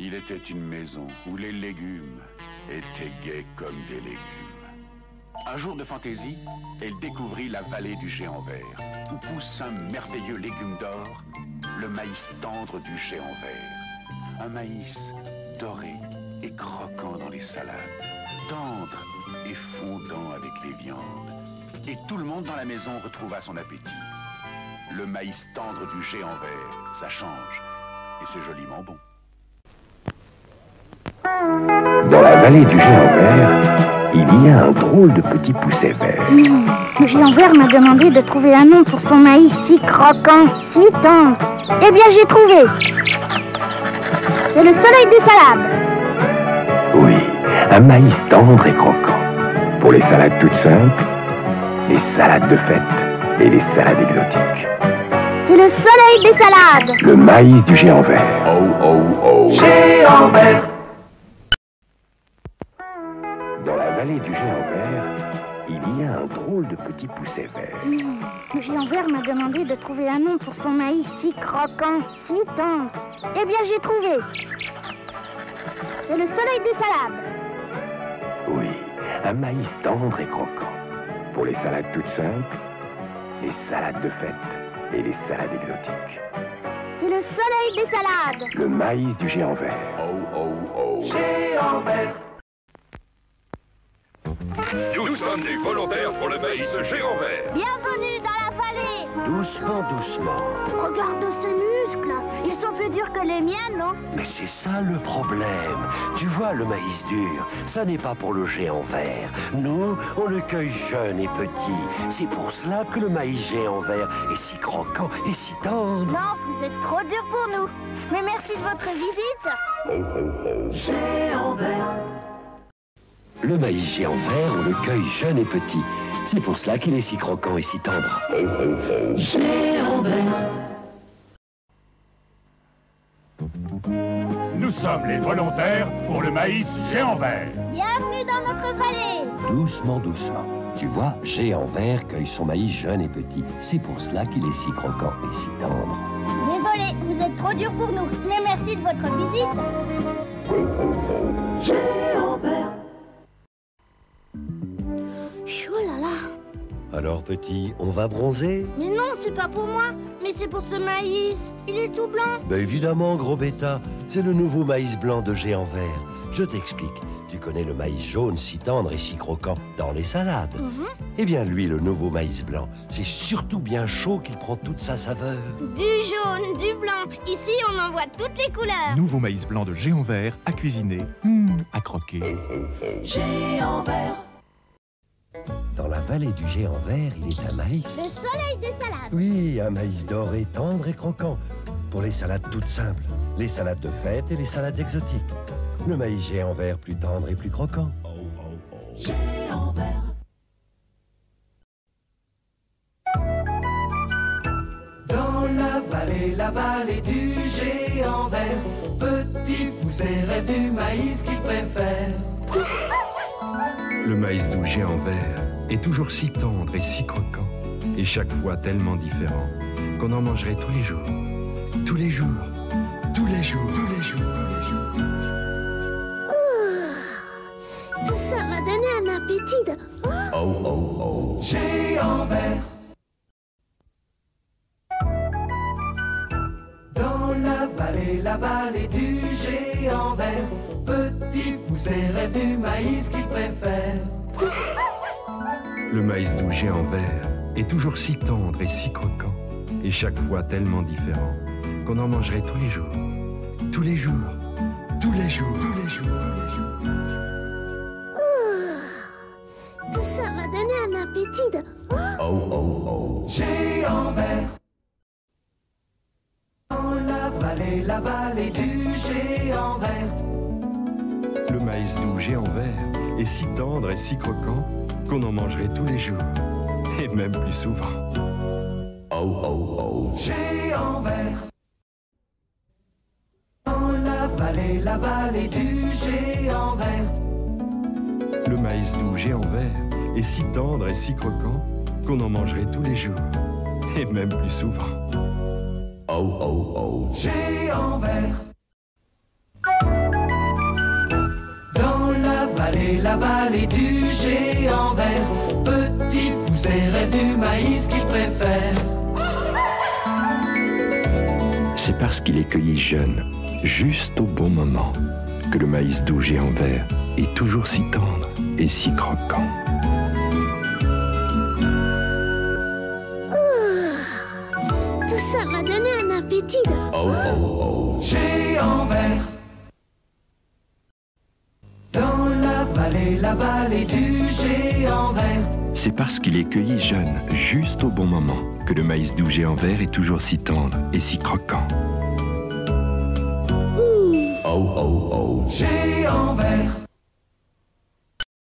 Il était une maison où les légumes étaient gais comme des légumes. Un jour de fantaisie, elle découvrit la vallée du géant vert, où pousse un merveilleux légume d'or, le maïs tendre du géant vert. Un maïs doré et croquant dans les salades, tendre et fondant avec les viandes. Et tout le monde dans la maison retrouva son appétit. Le maïs tendre du géant vert, ça change, et c'est joliment bon. Dans la vallée du géant vert, il y a un drôle de petit pousset vert. Le géant vert m'a demandé de trouver un nom pour son maïs si croquant, si tendre. Eh bien, j'ai trouvé. C'est le soleil des salades. Oui, un maïs tendre et croquant. Pour les salades toutes simples, les salades de fête et les salades exotiques. C'est le soleil des salades. Le maïs du géant vert. Oh, oh, oh. Géant vert. Dans la vallée du géant vert, il y a un drôle de petit pousset vert. Le géant vert m'a demandé de trouver un nom pour son maïs si croquant, si tendre. Eh bien, j'ai trouvé. C'est le soleil des salades. Oui, un maïs tendre et croquant. Pour les salades toutes simples, les salades de fête et les salades exotiques. C'est le soleil des salades. Le maïs du géant vert. Oh, oh, oh. Géant vert. Nous sommes des volontaires pour le maïs géant vert. Bienvenue dans la vallée. Doucement, doucement. Regarde ces muscles. Ils sont plus durs que les miens, non? Mais c'est ça le problème. Tu vois, le maïs dur, ça n'est pas pour le géant vert. Nous, on le cueille jeune et petit. C'est pour cela que le maïs géant vert est si croquant et si tendre. Non, vous êtes trop dur pour nous. Mais merci de votre visite. Géant vert. Le maïs géant vert, on le cueille jeune et petit. C'est pour cela qu'il est si croquant et si tendre. Géant vert. Nous sommes les volontaires pour le maïs géant vert. Bienvenue dans notre vallée. Doucement, doucement. Tu vois, géant vert cueille son maïs jeune et petit. C'est pour cela qu'il est si croquant et si tendre. Désolé, vous êtes trop dur pour nous. Mais merci de votre visite. Géant vert. Oh là là. Alors petit, on va bronzer? Mais non, c'est pas pour moi. Mais c'est pour ce maïs. Il est tout blanc. Ben évidemment, gros bêta, c'est le nouveau maïs blanc de géant vert. Je t'explique. Tu connais le maïs jaune si tendre et si croquant dans les salades. Eh bien lui, le nouveau maïs blanc, c'est surtout bien chaud qu'il prend toute sa saveur. Du jaune, du blanc. Ici, on en voit toutes les couleurs. Nouveau maïs blanc de géant vert à cuisiner, à croquer. Géant vert. Dans la vallée du géant vert, il est un maïs. Le soleil des salades. Oui, un maïs doré, tendre et croquant. Pour les salades toutes simples, les salades de fête et les salades exotiques. Le maïs géant vert plus tendre et plus croquant. Géant vert. Dans la vallée du géant vert, petit pousset rêve du maïs qu'il préfère. Le maïs doux géant vert est toujours si tendre et si croquant, et chaque fois tellement différent, qu'on en mangerait tous les jours. Tous les jours, tous les jours, tous les jours, tous les jours. Tout ça m'a donné un appétit de... Oh, oh, oh. Géant vert. Dans la vallée du géant vert, petit pousset rêve du maïs qu'il préfère. Le maïs doux géant vert est toujours si tendre et si croquant, et chaque fois tellement différent, qu'on en mangerait tous les jours. Tous les jours, tous les jours, tous les jours, tous les jours. Tout ça m'a donné un appétit de... Oh, oh, oh. Géant vert. Dans la vallée du géant vert. Le maïs doux géant vert est si tendre et si croquant qu'on en mangerait tous les jours, et même plus souvent. Oh, oh, oh. Géant vert. Dans la vallée du géant vert. Le maïs doux géant vert est si tendre et si croquant qu'on en mangerait tous les jours, et même plus souvent. Oh, oh, oh. Géant vert. la vallée du géant vert. Petit poussé rêve du maïs qu'il préfère. C'est parce qu'il est cueilli jeune, juste au bon moment, que le maïs doux géant vert est toujours si tendre et si croquant. Tout ça m'a donné un appétit. Géant vert. Dans la vallée du géant vert. C'est parce qu'il est cueilli jeune, juste au bon moment, que le maïs doux géant vert est toujours si tendre et si croquant. Géant vert.